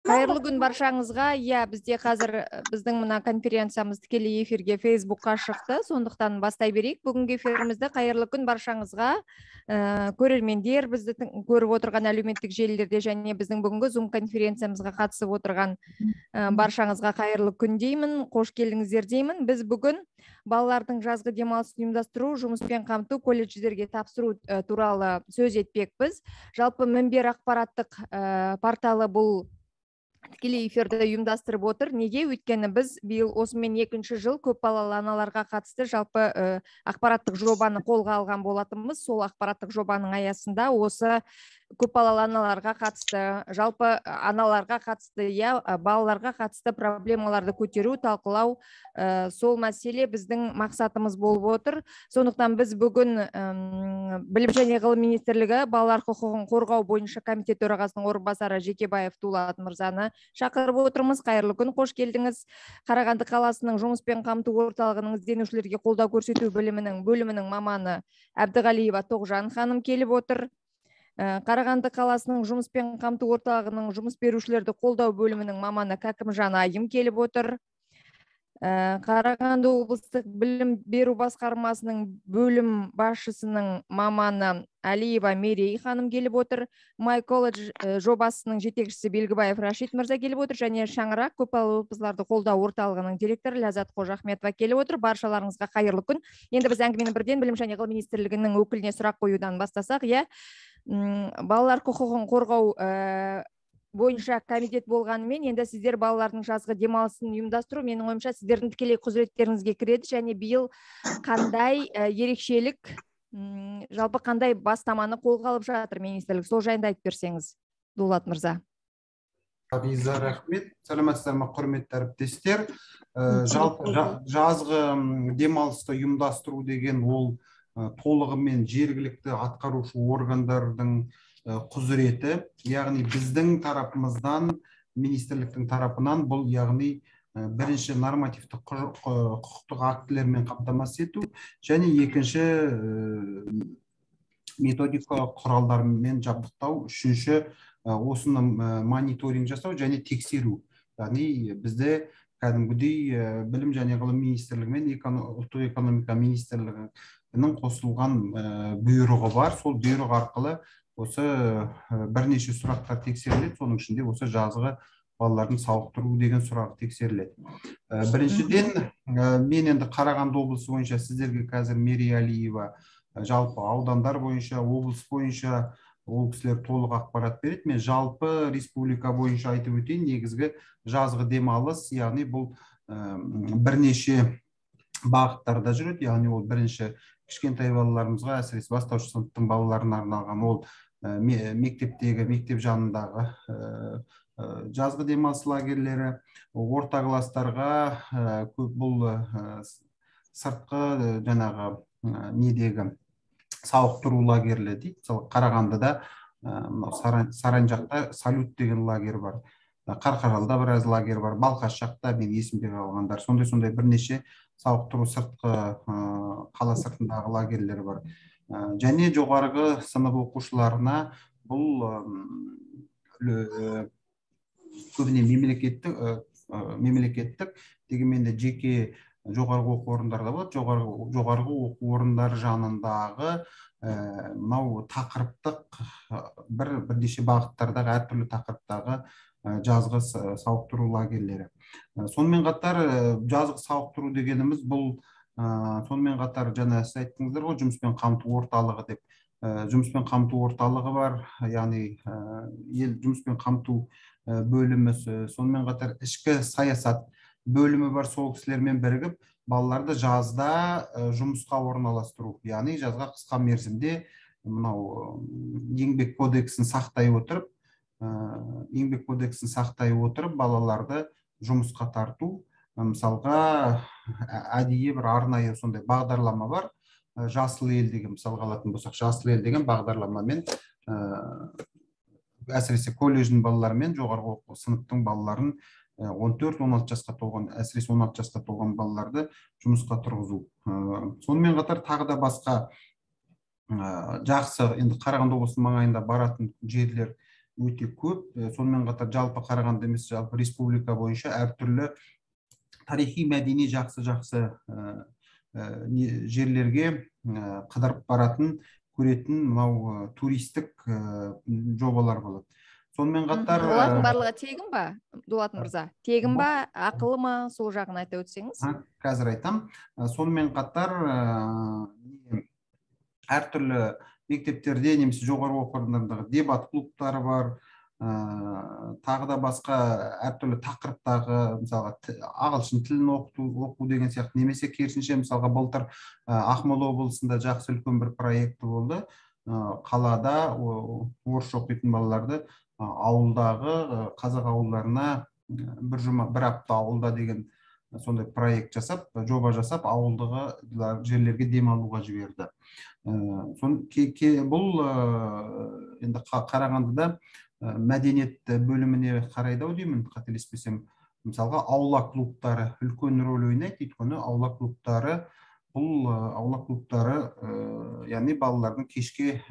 Қайырлы күн баршаңызға. Бізде қазір біздің мына конференциямыз тікелей эфирге Фейсбукқа шықты. Сондықтан бастай берейік. Бүгінгі эфирімізді қайырлы күн баршаңызға. Көрермендер, бізді көріп отырған әлеуметтік желілерде және біздің бүгінгі Zoom конференциямызға қатысып отырған баршаңызға қайырлы күн деймін. Қош келдіңіздер деймін. Біз бүгін балалардың жазғы демалысын ұйымдастыру, жұмыспен қамту, колледждерге тапсыру туралы сөз етпекпіз. Жалпы Мінбер ақпараттық порталы бұл тікелей эфирді ұйымдастырып отыр. Неге? Өйткені біз биыл осымен екінші жыл көпбалалы аналарға қатысты жалпы ақпараттық жобаны қолға алған болатынбыз. Сол ақпараттық жобаның аясында осы көпбалалы аналарға қатысты, жалпы аналарға қатысты, балаларға қатысты проблемаларды көтеру, талқылау, сол мәселе біздің мақсатымыз болып отыр. Сондықтан біз бүгін Білім және ғылым министрлігі балалар құқығын қорғау бойынша комитет төрағасының орынбасары Жекебаев Дулат мырзаны шақырып отырмыз. Қайырлы күн, қош келдіңіз. Қарағанды қаласының жұмыспен қамту орталығының ізденушілерге қолдау көрсету бөлімінің маманы Әбдіғалиева Тоғжан ханым келіп отыр. Қарағанды қаласының жұмыспен қамту орталығының жұмыс берушілерді қолдау бөлімінің маманы Кәкімжан Айым келіп отыр. Қарағанды облыстық білім беру басқармасының бөлім басшысының маманы Алиева Мерей ханым келіп отыр. My College жобасының жетекшісі Белгібаев Рашид мырза келіп отыр. Және Шаңырақ көпбалалы отбасыларды қолдау орталығының директоры Ләззат Қожахметова келіп отыр. Баршаларыңызға қайырлы күн. Енді біз әңгімені бірден Білім және ғылым министрлігінің өкіліне сұрақ қоюдан бастасақ, балалар құқығын қорғау бойынша комитет болғанымен, енді сіздер балалардың жазғы демалысын ұйымдастыру, менің ойымша сіздердің тікелей құзыреттеріңізге кіреді, және биыл қандай ерекшелік, жалпы қандай бастаманы қолға алып жатыр министрлік, сол жайында айтып берсеңіз, Дулат мырза. Абиза, рахмет. Сәлеметсіздер ме, құрметті әріптестер. Жалпы жазғы демалысты ұйымдастыру деген ол толығымен жергілікті атқарушы органдардың құзыреті, яғни біздің тарапымыздан, министрліктің тарапынан бұл, яғни бірінші нормативтік құқықтық актілермен қамтамасыз ету, және екінші методикалық құралдармен жабдықтау, үшінші осыны мониторинг жасау және тексеру. Яғни бізде кәдімгідей білім және ғылым министрлігі мен ұлттық экономика министрлігінің қосылған бұйрығы бар. Сол бұйрық арқылы осы бірнеше сұрақтар тексеріледі, соның ішінде осы жазғы балалардың сауықтыру деген сұрағы тексеріледі. Біріншіден, мен енді Қарағанды облысы бойынша сіздерге қазір Мерей Алиева жалпы аудандар бойынша, облыс бойынша ол кісілер толық ақпарат береді. Мен жалпы республика бойынша айтып өтейін, негізгі жазғы демалыс, яғни бұл бірнеше бағыттарда жүреді. Яғни ол бірінші кішкентай балаларымызға, әсіресе бастауыш сыныптың балаларына арналған ол мектептегі, мектеп жанындағы жазғы демалыс лагерлері, орта кластарға бұл сыртқы жаңағы недегі сауықтыру лагерлері дейді. Мысалы Қарағандыда, Саран жақта Салют деген лагер бар. Қарқаралыда біраз лагер бар. Балқаш жақта, мен есімде қалғандар. Сондай бірнеше сауықтыру сыртқы қала сыртындағы лагерлер бар. Және жоғарғы сынып оқушыларына бұл көбіне мемлекеттік дегенмен де жеке жоғарғы оқу орындарда болады. Жоғарғы оқу орындары жанындағы мынау тақырыптық бірнеше бағыттардағы, әртүрлі тақырыптағы жазғы сауықтыру лагерлері. Сонымен қатар жазғы сауықтыру дегеніміз бұл сонымен қатар жаңа сіз айттыңыздар ғой, жұмыспен қамту орталығы деп. Жұмыспен қамту орталығы бар, яғни жұмыспен қамту бөлімі, сонымен қатар ішкі саясат бөлімі бар. Сол кісілермен бірігіп балаларды жазда жұмысқа орналастыру, яғни жазға қысқа мерзімде мынау еңбек кодексін сақтай отырып балаларды жұмысқа тарту. Мысалға әдейі бір арнайы сондай бағдарлама бар. Жасыл ел деген, мысалға алатын болсақ, жасыл ел деген бағдарламамен әсіресе колледждің балаларымен жоғарғы оқу сыныптың балаларын 14-16 жасқа толған, әсіресе 16 жасқа толған балаларды жұмысқа тұрғызу. Сонымен қатар тағы да басқа жақсы, енді Қарағанды облысының маңайында баратын жерлер өте көп. Сонымен қатар жалпы Қарағанды емес, жалпы республика бойынша әртүрлі тарихи мәдени жақсы жерлерге қыдырып баратын, көретін мынау туристік жобалар болады. Сонымен қатар олардың барлығы тегін ба, Дулат мырза? Тегін ба, ақылы ма? Сол жағын айта өтсеңіз. Қазір айтам. Сонымен қатар әртүрлі мектептерде немесе жоғары оқу орындарындағы дебат клубтары бар, тағы да басқа әртүрлі тақырыптағы, мысалға ағылшын тілін оқу деген сияқты, немесе керісінше мысалға былтыр Ақмола облысында жақсы үлкен бір проекті болды. Қалада орысша оқитын балаларды ауылдағы қазақ ауылдарына бір апта ауылда деген сондай проект жасап, жоба жасап, ауылдағы жерлерге демалуға жіберді. Бұл енді Қарағандыда мәдениет бөліміне қарайды деймін, қателеспесем. Мысалға аула клубтары үлкен рөл ойнайды, өйткені аула клубтары яғни балалардың кешке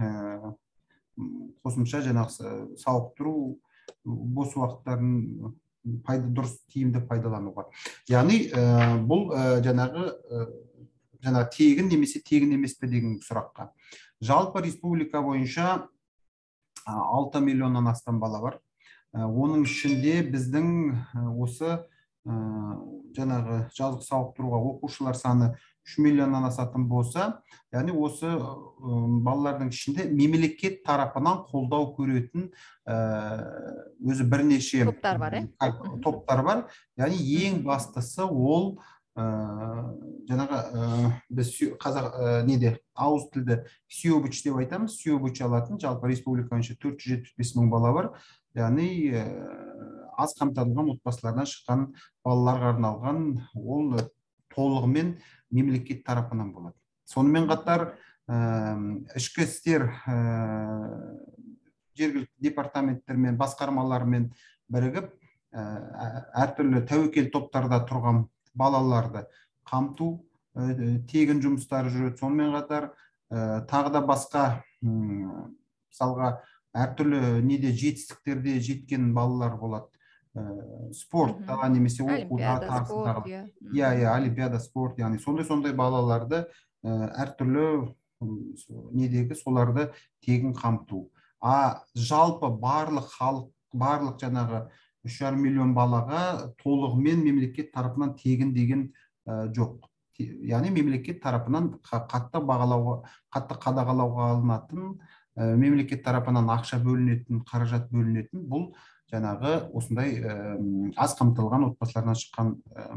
қосымша жаңағы сауықтыру, бос уақыттарын дұрыс тиімді пайдалануға. Яғни бұл жаңағы тегін немесе тегін емес пе деген сұраққа. Жалпы республика бойынша 6 миллионнан астам бала бар. Оның ішінде біздің осы жаңағы жазғы сауықтыруға оқушылар саны 3 миллионнан асатын болса, яғни осы балалардың ішінде мемлекет тарапынан қолдау көретін өзі бірнеше топтар бар. Яғни ең бастысы ол жаңағы біз қазақ неде ауыз тілді сүйебіч деп айтамыз. Сүйебіч алатын жалпы республика бойынша 475 мың бала бар. Яғни аз қамтылған отбасылардан шыққан балаларға арналған, ол толығымен мемлекет тарапынан болады. Сонымен қатар ішкі істер жергілікті департаменттермен, басқармалармен бірігіп әртүрлі тәуекел топтарда тұрған балаларды қамту тегін жұмыстары жүреді. Сонымен қатар тағы да басқа мысалға әртүрлі неде жетістіктерде жеткен балалар болады. Спортта немесе оқуда тарсындағы. Олимпиада, спорт, яғни сондай балаларды әртүрлі недегі соларды тегін қамту. Жалпы барлық халық, барлық жаңағы 3,5 миллион балаға толығымен мемлекет тарапынан тегін деген жоқ. Яғни мемлекет тарапынан қатты қадағалауға алынатын, мемлекет тарапынан ақша бөлінетін, қаражат бөлінетін, бұл жаңағы осындай аз қамтылған отбасылардан шыққан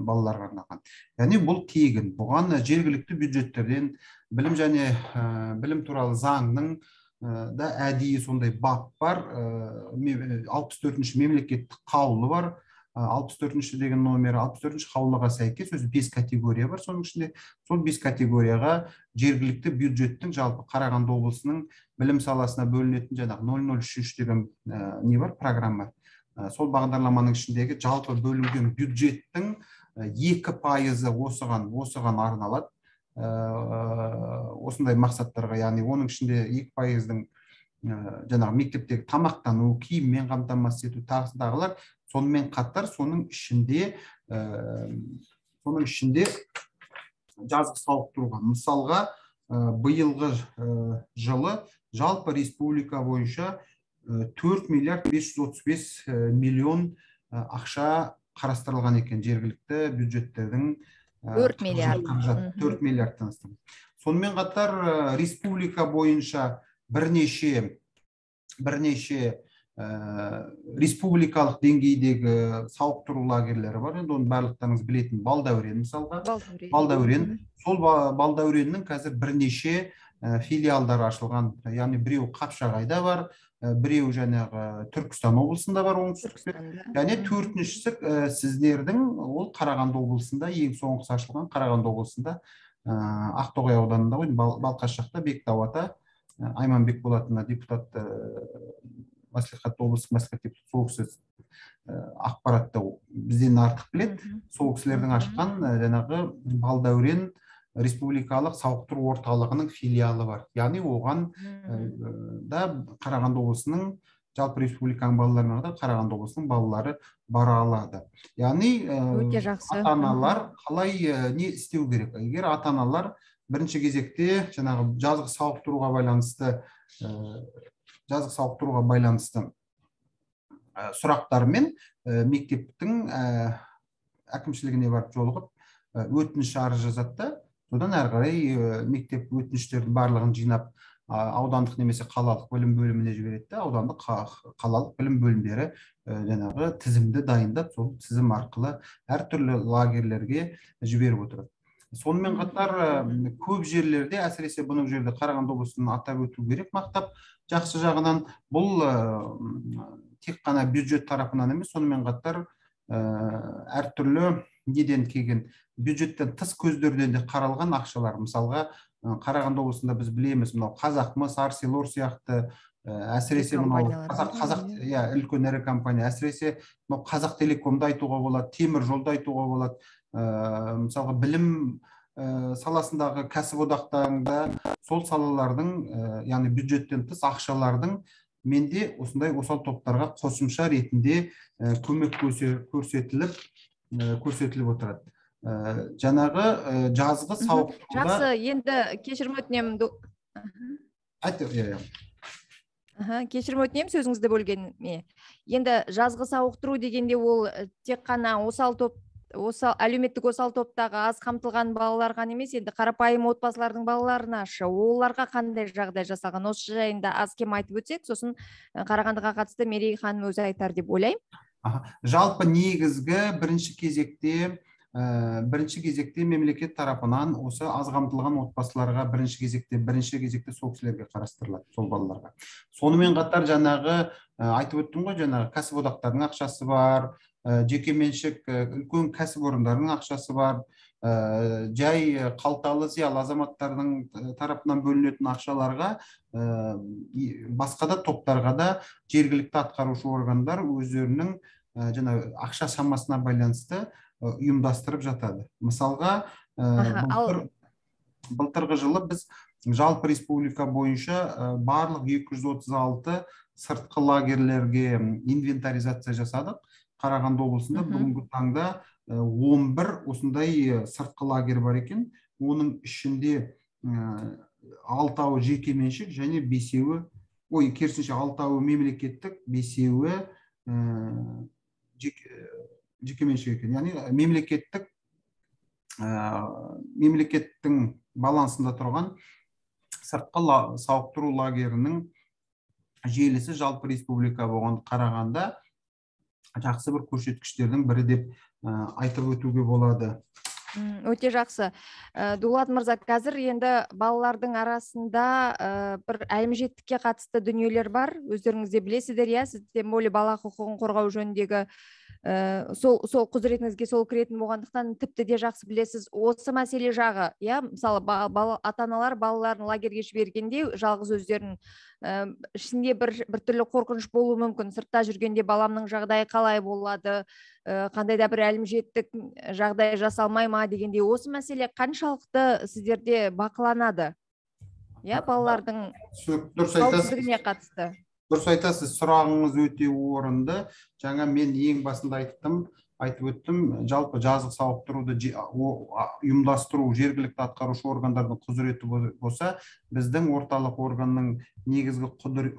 балаларға арналған. Яғни бұл тегін. Бұған жергілікті бюджеттерден, білім туралы заңның да әдейі сондай бап бар. 64-ші мемлекеттік қаулы бар. 64-ші деген номері, 64-ші қаулыға сәйкес өзі 5 категория бар. Соның ішінде сол 5 категорияға жергілікті бюджеттің жалпы Қарағанды облысының білім саласына бөлінетін жаңағы 003 деген не бар, программа. Сол бағдарламаның ішіндегі жалпы бөлінген бюджеттің 2% осыған арналады. Осындай мақсаттарға, яғни оның ішінде 2%-дің жаңағы мектептегі тамақтану, киіммен қамтамасыз ету, тағылар. Сонымен қатар соның ішінде жазғы сауықтыруға. Мысалға, биылғы жылы жалпы республика бойынша 4 миллиард 535 миллион ақша қарастырылған екен жергілікті бюджеттердің 4 миллиардтан астам. Сонымен қатар республика бойынша бірнеше республикалық деңгейдегі сауықтыру лагерлері бар. Енді оны барлықтарыңыз білетін Балдәурен мысалға. Балдәурен. Сол Балдәуреннің қазір бірнеше филиалдар ашылған. Яғни біреу Қапшағайда бар, біреу жаңағы Түркістан облысында бар, оңтүстікте. Және төртіншісі сіздердің ол Қарағанды облысында, ең соңғысы ашылған Қарағанды облысында, Ақтоғай ауданында, Балқаш жақта Бектау ата Айманбек болатынына депутат, мәслихат облыстық мәслихат депутаты, сол кісі ақпаратты бізден артық біледі. Сол кісілердің ашқан жаңағы Балдәурен республикалық сауықтыру орталығының филиалы бар. Яғни оған да Қарағанды облысының жалпы республиканың балаларына да Қарағанды облысының балалары бара алады. Яғни Өте жақсы. ата-аналар қалай не істеу керек? Егер ата-аналар бірінші кезекте жаңағы жазғы сауықтыруға байланысты сұрақтармен мектептің әкімшілігіне барып жолығып өтініш арыз жазады да, содан әрі қарай мектеп өтініштердің барлығын жинап аудандық немесе қалалық білім бөліміне жібереді да, аудандық қалалық білім бөлімдері жаңағы тізімді дайындап, сол тізім арқылы әртүрлі лагерлерге жіберіп отырады. Сонымен қатар көп жерлерде, әсіресе бұның жерде Қарағанды облысын атап өту керек, мақтап жақсы жағынан, бұл тек қана бюджет тарапынан емес, сонымен қатар әртүрлі неден келген бюджеттен тыс көздерден де қаралған ақшалар. Мысалға Қарағанды облысында біз білеміз, мынау Қазақмыс, Арселор сияқты, әсіресе үлкен ірі компания, әсіресе Қазақ Телекомды айтуға болады, темір жолды айтуға болады. Мысалға білім саласындағы кәсіподақтарында сол салалардың, яғни бюджеттен тыс ақшалардың менде осындай осал топтарға қосымша ретінде көмек көрсетіліп отырады. Жаңағы жазғы сауықтыруда... Жақсы, енді кешірім өтінемін. Кешірім өтінемін сөзіңізді бөлгеніме. Енді жазғы сауықтыру дегенде ол тек қана әлеуметтік осал топтағы аз қамтылған балаларға емес, енді қарапайым отбасылардың балаларына ашы. Оларға қандай жағдай жасалған? Осы жайында аз кем айтып өтсек, сосын Қарағандыға қатысты Мерей ханым өзі айтар деп ойлаймын. Жалпы негізгі бірінші кезекте мемлекет тарапынан осы аз қамтылған отбасыларға бірінші кезекте сол кісілерге қарастырылады, сол балаларға. Сонымен қатар жаңағы айтып өттім ғой, жаңағы кәсіподақтардың ақшасы бар, жекеменшік үлкен кәсіпорындардың ақшасы бар, жай қалталы зиялы азаматтардың тарапынан бөлінетін ақшаларға, басқа да топтарға да жергілікті атқарушы органдар өздерінің ақша шамасына байланысты ұйымдастырып жатады. Мысалға, былтырғы жылы біз жалпы республика бойынша барлық 236 сыртқы лагерлерге инвентаризация жасадық. Қарағанды облысында бүгінгі таңда 11 осындай сыртқы лагер бар екен. Оның ішінде 6-ауы жекеменшік және 5-еуі, керісінше 6-ауы мемлекеттік, 5-еуі жекеменшік екен. Яғни мемлекеттің балансында тұрған сыртқы сауықтыру лагерінің желісі жалпы республика болған Қарағанда жақсы бір көрсеткіштердің бірі деп айтып өтуге болады. Өте жақсы. Дулат мырза, қазір енді балалардың арасында бір әлімжеттікке қатысты дүниелер бар. Өздеріңізде білесіздер, иә, сіз тем более бала құқығын қорғау жөніндегі сол құзыретіңізге сол кіретін болғандықтан тіпті де жақсы білесіз. Осы мәселе жағы, иә, мысалы ата-аналар балаларын лагерге жібергенде жалғыз өздерін ішінде бір түрлі қорқыныш болуы мүмкін. Сыртта жүргенде баламның жағдайы қалай болады, қандай да бір әлімжеттік жағдай жасалмай ма дегенде, осы мәселе қаншалықты сіздерде бақыланады? Иә, балалардың қауіпсіздігіне қатысты. Дұрыс айтасыз, сұрағыңыз өте орынды. Жаңа мен ең басында айтып өттім, жалпы жазғы сауықтыруды ұйымдастыру жергілікті атқарушы органдардың құзыреті болса, біздің орталық органның негізгі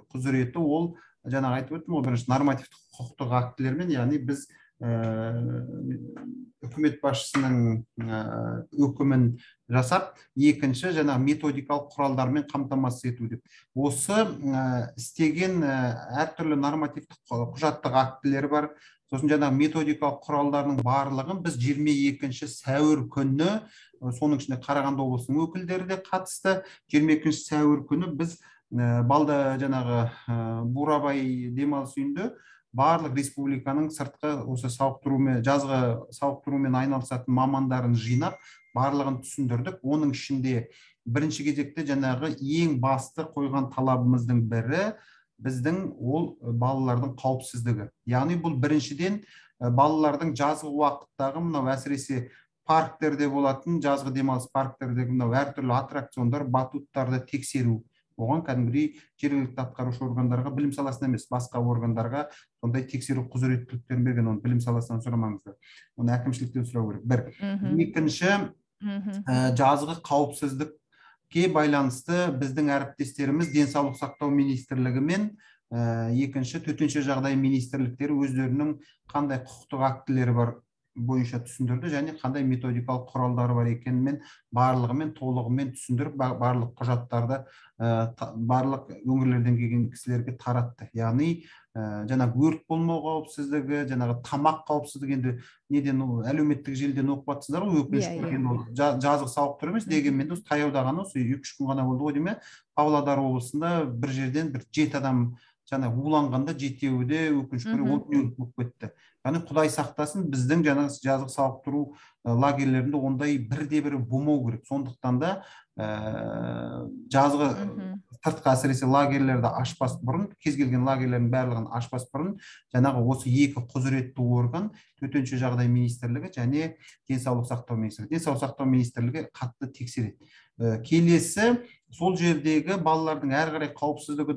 құзыреті ол, жаңа айтып өттім, ол бірінші нормативтік құқықтық актілермен, яғни біз үкімет басшысының өкімін жасап, екінші жаңа методикалық құралдармен қамтамасыз ету деп. Осы істеген әртүрлі нормативтік құжаттық актілері бар. Сосын жаңа методикалық құралдарының барлығын біз 22 сәуір күні, соның ішінде Қарағанды облысының өкілдері де қатысты, 22 сәуір күні біз балда жаңағы Бурабай демалыс үйінде барлық республиканың сыртқы осы жазғы сауықтырумен айналысатын мамандарын жинап, барлығын түсіндірдік. Оның ішінде бірінші кезекте жаңағы ең басты қойған талабымыздың бірі біздің ол балалардың қауіпсіздігі. Яғни бұл біріншіден балалардың жазғы уақыттағы мынау әсіресе парктерде болатын, жазғы демалыс парктердегі мынау әртүрлі аттракциондар, батуттарды тексеру. оған кәдімгідей жергілікті атқарушы органдарға, білім саласына емес, басқа органдарға сондай тексеру құзыреттіліктерін берген. Оны білім саласынан сұрамаңыздар, оны әкімшіліктен сұрау керек. Бір. Екінші, жазғы қауіпсіздікке байланысты біздің әріптестеріміз денсаулық сақтау министрлігі мен екінші төтенше жағдай министрліктері өздерінің қандай құқықтық актілері бар бойынша түсіндірді, және қандай методикалық құралдары бар екенін барлығымен толығымен түсіндіріп, барлық құжаттарды барлық өңірлерден келген кісілерге таратты. Яғни жаңағы өрт болмау қауіпсіздігі, жаңағы тамақ қауіпсіздігі, енді неден әлеуметтік желіден оқып жатсыздар ғой, өкінішке жазғы сауықтыру емес, дегенмен де таяуда ғана осы 2-3 күн ғана болды ғой деймін, Павлодар облысында бір жерден 7 адам жаңа уланғанда, жетеуі де өкінішке орай болып кетті. Яғни Құдай сақтасын, біздің жаңағы жазғы сауықтыру лагерлерінде ондай бірде-бірі болмау керек. Сондықтан да жазғы сыртқы әсіресе лагерлерді ашпас бұрын, кез келген лагерлердің барлығын ашпас бұрын, жаңағы осы екі құзыретті орган, төтенше жағдай министрлігі және денсаулық сақтау министрлігі. Денсаулық сақтау министрлігі қатты тексереді. Келесі, сол жердегі балалардың әрі қарай қауіпсіздігі,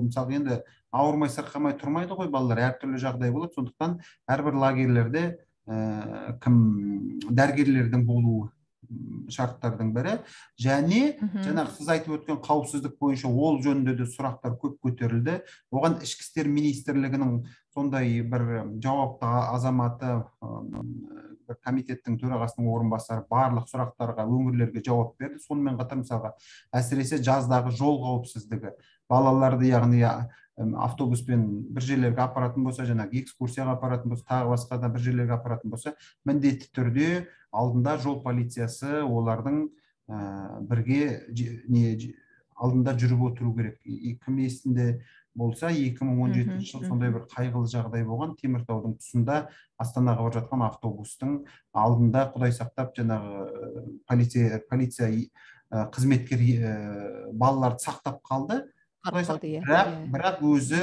мысалы енді ауырмай сырқамай тұрмайды ғой, балалар әртүрлі жағдай болады. Сондықтан әрбір лагерлерде дәрігерлердің болуы шарттардың бірі, және жаңағы сіз айтып өткен қауіпсіздік бойынша ол жөнінде де сұрақтар көп көтерілді. Оған ішкі істер министрлігінің сондай бір жауапты азаматы, комитеттің төрағасының орынбасары барлық сұрақтарға, өңірлерге жауап берді. Сонымен қатар мысалға әсіресе жаздағы жол қауіпсіздігі, балаларды яғни автобуспен бір жерлерге апаратын болса, жаңағы экскурсияға апаратын болса, тағы басқа да бір жерлерге апаратын болса, міндетті түрде алдында жол полициясы олардың бірге алдында жүріп отыру керек. Кім есінде болса, 2017 жыл сондай бір қайғылы жағдай болған. Теміртаудың тұсында Астанаға бара жатқан автобустың алдында, Құдай сақтап, жаңағы полиция қызметкері балаларды сақтап қалды. Бірақ өзі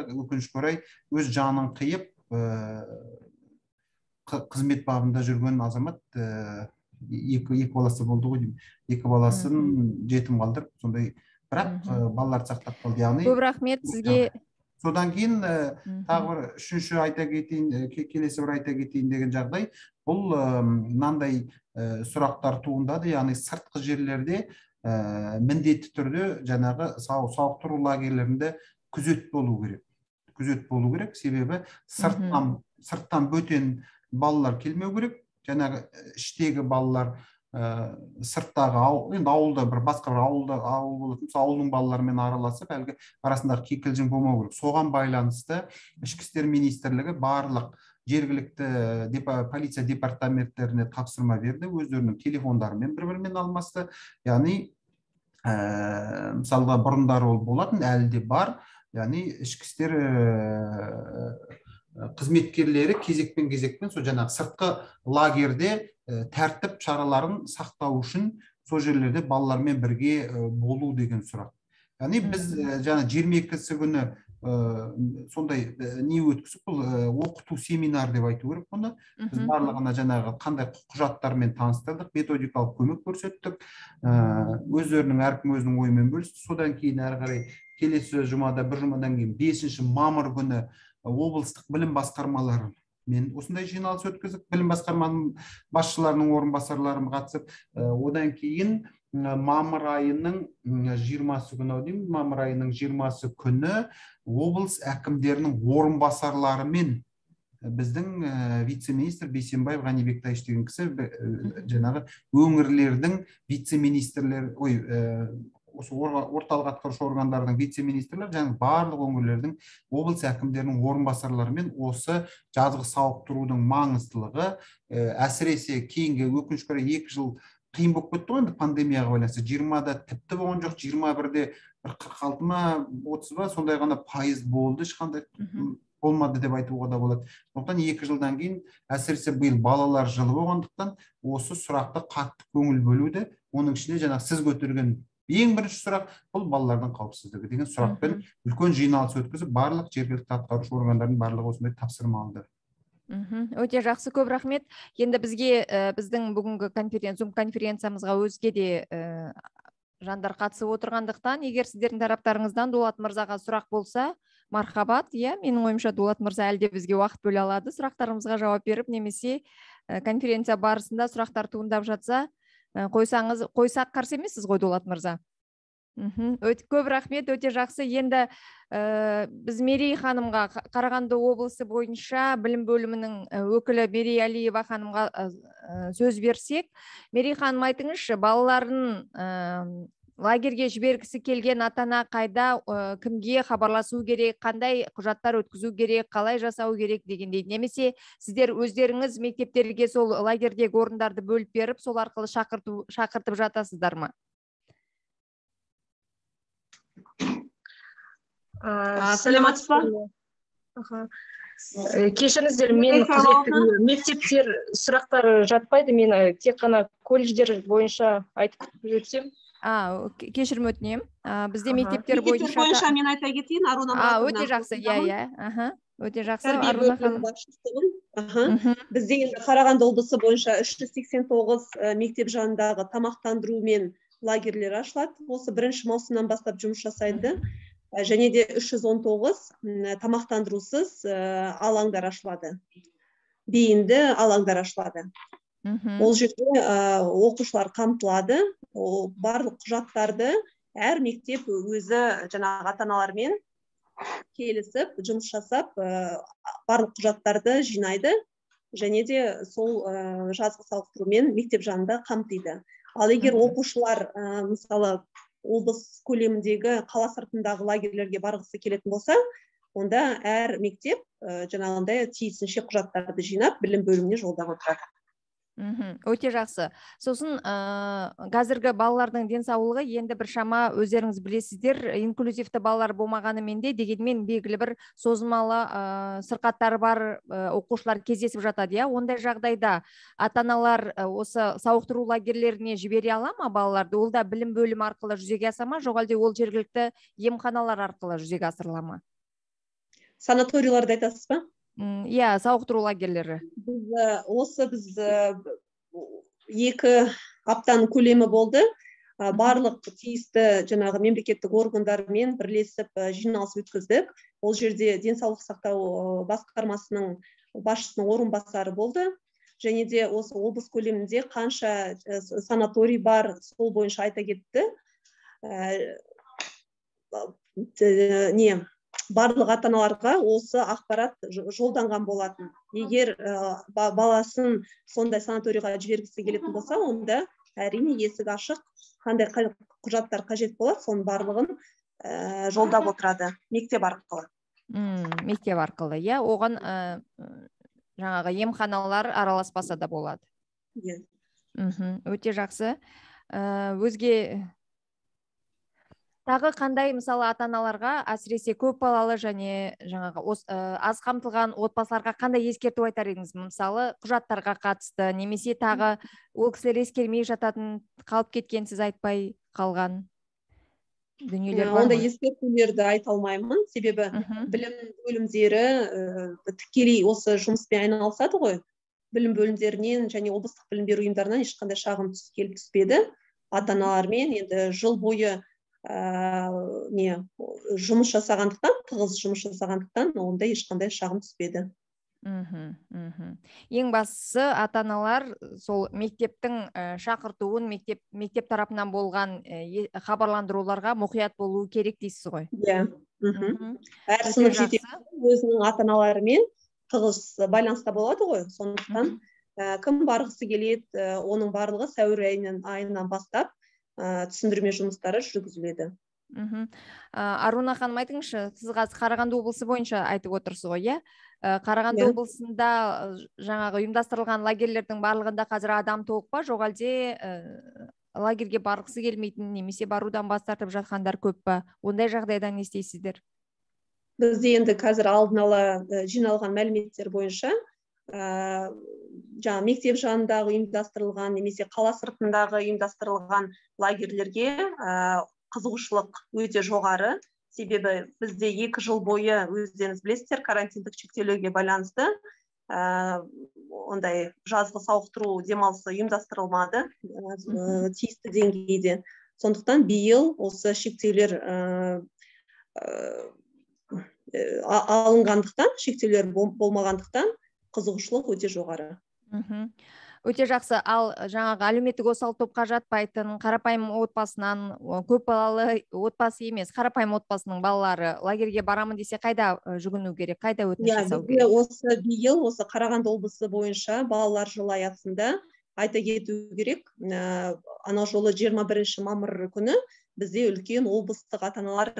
өкінішке орай өз жанын қиып қызмет бабында жүрген азамат, екі баласы болды ғой деймін, екі баласын жетім қалдырып, сондай, бірақ балаларды сақтап қалды. Яғни көп рахмет сізге. Содан кейін тағы бір үшінші айта кетейін, келесі бір айта кетейін деген жағдай, бұл мынандай сұрақтар туындады. Яғни сыртқы жерлерде міндетті түрде жаңағы сауықтыру лагерлерінде күзет болу керек. Күзет болу керек, себебі сырттан бөтен балалар келмеу керек. Жаңағы іштегі балалар сырттағы енді ауылда бір басқа бір ауыл болатын болса, ауылдың балаларымен араласып, әлгі арасындағы кикілжің болмау керек. Соған байланысты ішкі істер министрлігі барлық жергілікті полиция департаменттеріне тапсырма берді, өздерінің телефондарымен бір-бірімен алмасты. Яғни мысалға бұрындары ол болатын, әлі де бар. Яғни ішкі істер қызметкерлері кезекпен сол жаңағы сыртқы лагерде тәртіп шараларын сақтау үшін сол жерлерде балалармен бірге болу деген сұрақ. Яғни біз жаңа 22-сі күні сондай не өткізіп, бұл оқыту семинар деп айту керек бұны. Біз барлығына жаңағы қандай құжаттармен таныстырдық, методикалық көмек көрсеттік, өздерінің әркім өзінің ойымен бөлісті. Содан кейін әрі қарай келесі жұмада, бір жұмадан кейін 5 мамыр күні облыстық білім басқармалары мен осындай жиналыс өткізіп, білім басқарманың басшыларының орынбасарлары қатысып, одан кейін мамыр айының 20-сы күні, мамыр айының 20-сы күні облыс әкімдерінің орынбасарларымен біздің вице-министр Бейсенбаев Ғани Бектайш деген кісі жаңағы өңірлердің вице-министрлер, осы орталық атқарушы органдардың вице-министрлер, жаңағы барлық өңірлердің облыс әкімдерінің орынбасарларымен осы жазғы сауықтырудың маңыздылығы, әсіресе кейінгі өкінішке орай 2 жыл қиын болып кетті ғой, пандемияға байланысты. 20-да тіпті болған жоқ, 21-де 46 ма 30 ба сондай ғана пайыз болды, ешқандай болмады деп айтуға да болады. Сондықтан 2 жылдан кейін, әсіресе биыл балалар жылы болғандықтан, осы сұрақты қатты көңіл бөлуді, оның ішінде жаңағы сіз көтерген ең бірінші сұрақ бұл балалардың қауіпсіздігі деген сұрақпен үлкен жиналыс өткізіп, барлық жергілікті атқарушы органдардың барлығы осындай тапсырма алды. Өте жақсы, көп рахмет. Енді бізге біздің бүгінгі конференциямызға өзге де жандар қатысып отырғандықтан, егер сіздердің тараптарыңыздан Дулат мырзаға сұрақ болса, мархабат. Менің ойымша Дулат мырза әлде бізге уақыт бөле алады, сұрақтарымызға жауап беріп, немесе конференция барысында сұрақтар туындап жатса, қойсақ қарсы емессіз ғой, Дулат мырза? Көп рахмет, өте жақсы. Енді біз Мерей ханымға, Қарағанды облысы бойынша білім бөлімінің өкілі Мерей Алиева ханымға сөз берсек. Мерей ханым, айтыңызшы, балаларын лагерге жібергісі келген ата-ана қайда, кімге хабарласу керек, қандай құжаттар өткізу керек, қалай жасау керек дегендей. Немесе сіздер өздеріңіз мектептерге сол лагердегі орындарды бөліп беріп, сол арқылы шақыртып жатасыздар ма? Саламатсыз ба? Кешіріңіздер, мен мектептер сұрақтары жатпайды, мен тек қана колледждер бойынша айтып өтсем. Кешірім өтінем. Бізде мектептер бойынша мен айта кетейін, Аруна. Өте жақсы, өте жақсы. Аруна ханым. Бізде енді Қарағанды облысы бойынша 389 мектеп жанындағы тамақтандыру мен лагерлер ашылады. Осы 1 маусымнан бастап жұмыс жасайды. Және де 319 тамақтандырусыз алаңдар ашылады. Бейінді алаңдар ашылады. Ол жерде оқушылар қамтылады. Барлық құжаттарды әр мектеп өзі жаңағы ата-аналармен келісіп, жұмыс жасап, барлық құжаттарды жинайды. Және де сол жазғы сауықтырумен мектеп жанында қамтиды. Ал егер оқушылар мысалы облыс көлеміндегі қала сыртындағы лагерлерге барғысы келетін болса, онда әр мектеп жаңағындай тиісінше құжаттарды жинап, білім бөліміне жолдап отырады. Өте жақсы. Сосын қазіргі балалардың денсаулығы енді біршама өздеріңіз білесіздер, инклюзивті балалар болмағанымен де, дегенмен белгілі бір созылмалы сырқаттары бар оқушылар кездесіп жатады. Ондай жағдайда ата-аналар осы сауықтыру лагерлеріне жібере ала ма балаларды? Ол да білім бөлімі арқылы жүзеге аса ма, жоқ әлде ол жергілікті емханалар арқылы жүзеге асырыла ма? Санаторийларды айтасыз ба? Сауықтыру лагерлері. Біз 2 аптаның көлемі болды. Барлық тиісті жаңағы мемлекеттік органдармен бірлесіп жиналыс өткіздік. Ол жерде денсаулық сақтау басқармасының басшысының орынбасары болды. Және де осы облыс көлемінде қанша санаторий бар, сол бойынша айта кетті. Барлық ата-аналарға осы ақпарат жолданған болатын. Егер баласын сондай санаторийға жібергісі келетін болса, онда әрине есік ашық, қандай құжаттар қажет болады, соның барлығын жолдап отырады мектеп арқылы. Мектеп арқылы, оған жаңағы емханалар араласпаса да болады. Өте жақсы. Өзге тағы қандай, мысалы, ата-аналарға, әсіресе көп балалы және жаңағы аз қамтылған отбасыларға қандай ескерту айтар едіңіз? Мысалы, құжаттарға қатысты, немесе тағы ол кісілер ескермей жататын, қалып кеткен, сіз айтпай қалған дүниелер бар ма? Онда ескертулерді айта алмаймын, себебі білім бөлімдері тікелей осы жұмыспен айналысады ғой. Білім бөлімдерінен және облыстық білім беру ұйымдарынан ешқандай шағым келіп түспеді. Ата-аналармен енді жыл бойы жұмыс жасағандықтан, тығыз жұмыс жасағандықтан, онда ешқандай шағым түспеді. Ең бастысы ата-аналар сол мектептің шақыртуын, мектеп тарапынан болған хабарландыруларға мұқият болуы керек дейсіз ғой? Әр сынып жетекшісі өзінің ата-аналарымен тығыз байланыста болады ғой. Сондықтан кім барғысы келеді, оның барлығы сәуір айынан бастап түсіндірме жұмыстары жүргізіледі. Аруна ханым, айтыңызшы, сіз Қарағанды облысы бойынша айтып отырсыз ғой, Қарағанды облысында жаңағы ұйымдастырылған лагерлердің барлығында қазір адам толық па, жоқ әлде лагерге барғысы келмейтін, немесе барудан бас тартып жатқандар көп па? Ондай жағдайда не істейсіздер? Бізде енді қазір алдын ала жиналған мәліметтер бойынша жаңа мектеп жанындағы ұйымдастырылған немесе қала сыртындағы ұйымдастырылған лагерлерге қызығушылық өте жоғары. Себебі бізде 2 жыл бойы, өздеріңіз білесіздер, карантиндік шектеулерге байланысты ондай жазғы сауықтыру демалысы ұйымдастырылмады тиісті деңгейде. Сондықтан биыл осы шектеулер алынғандықтан, шектеулер болмағандықтан қызығушылық өте жоғары. Өте жақсы. Ал жаңағы әлеуметтік осал топқа жатпайтын қарапайым отбасынан, көп балалы отбасы емес, қарапайым отбасының балалары лагерьге барамын десе қайда жүгіну керек, қайда өтініш жасау керек? Осы биыл осы Қарағанды облысы бойынша балалар жылы аясында айта кету керек, анау жолы 21 мамыр күні бізде үлкен облыстық ата-аналар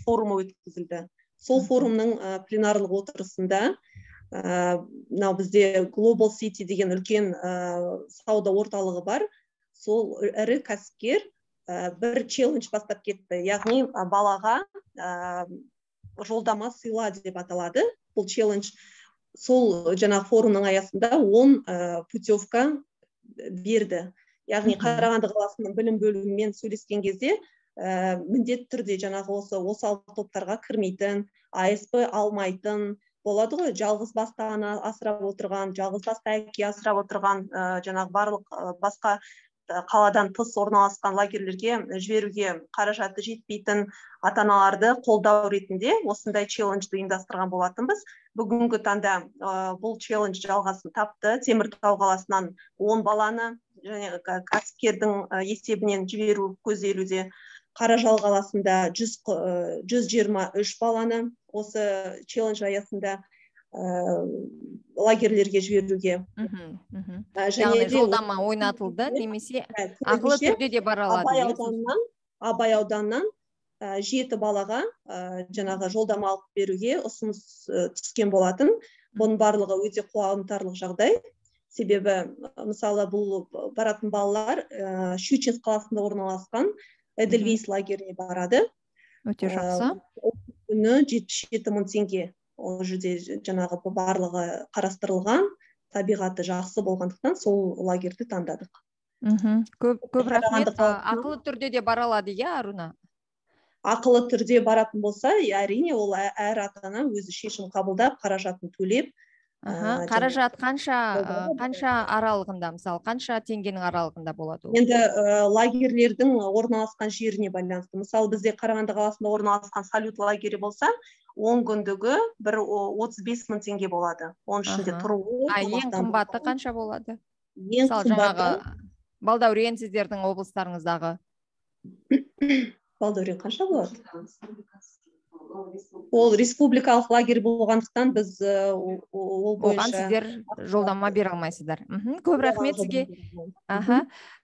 форумы өткізілді. Сол форумның пленарлық отырысында мынау бізде Global City деген үлкен сауда орталығы бар. Сол ірі кәсіпкер бір челлендж бастап кетті. Яғни балаға жолдама сыйла деп аталады. Бұл челлендж сол жаңа форумның аясында 10 путевка берді. Яғни Қарағанды қаласының білім бөлімімен сөйлескен кезде міндетті түрде жаңағы осал топтарға кірмейтін, АСП алмайтын, болады ғой, жалғыз басты ана асырап отырған, жалғыз басты әке асырап отырған, жаңағы барлық басқа қаладан тыс орналасқан лагерлерге жіберуге қаражаты жетпейтін ата-аналарды қолдау ретінде осындай челленджді ұйымдастырған болатынбыз. Бүгінгі таңда бұл челлендж жалғасын тапты. Теміртау қаласынан 10 баланы және кәсіпкердің есебінен жіберу көзделуде. Қаражал қаласында 123 баланы осы челлендж аясында лагерлерге жіберуге. Яғни жолдама ойнатылды, немесе ақылы түрде де бара алады. Абай ауданынан 7 балаға жаңағы жолдама алып беруге ұсыныс түскен болатын. Бұның барлығы өте қуантарлық жағдай. Себебі, мысалы, бұл баратын балалар Щучинск қаласында орналасқан Эдельвейс лагеріне барады. Өте жақсы. Күні 77 мың теңге. Ол жерде жаңағы барлығы қарастырылған, табиғаты жақсы болғандықтан сол лагерді таңдадық. Көп рахмет. Ақылы түрде де бара алады, Аруна? Ақылы түрде баратын болса, әрине ол әр ата-ана өзі шешім қабылдап, қаражатын төлеп. Қаражат қанша аралығында, мысалы, қанша теңгенің аралығында болады? Енді лагерлердің орналасқан жеріне байланысты. Мысалы, бізде Қарағанды қаласында орналасқан Салют лагері болса, 10 күндігі 35 мың теңге болады. Оның ішінде тұруы. Ең қымбаты қанша болады? Ең қымбаты Балдәурен, сіздердің облыстарыңыздағы. Балдәурен қанша болады? Ол республикалық лагерь болғандықтан біз ол бойынша... Оған сіздер жолдама бере алмайсыздар. Көп рахмет сізге.